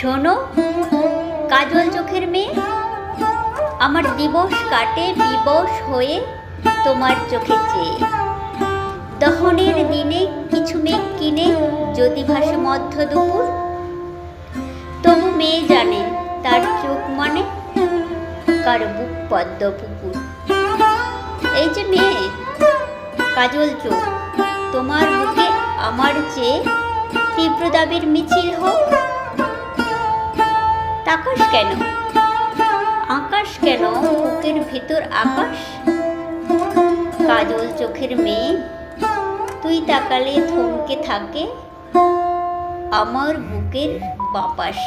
শোনো কাজল চোখের মেয়ে, আমার দিবস কাটে বিবশ হয়ে তোমার চোখে চেয়ে। দহনের দিনে কিছু মেঘ কিনে যদি ভাসে মধ্য দুপুর, তবু মেয়ে জানে তার চোখ মানে কার বুক পদ্ম পুকুর। এই যে মেয়ে কাজল চোখ, তোমার বুকে আমার চেয়ে তীব্র দাবির মিছিল হোক। তাকাস কেন, আকাশ কেন, বুকের ভিতর আকাশ। কাজল চোখের মেয়ে, তুই তাকালে থমকে থাকে আমার বুকের বাপাস।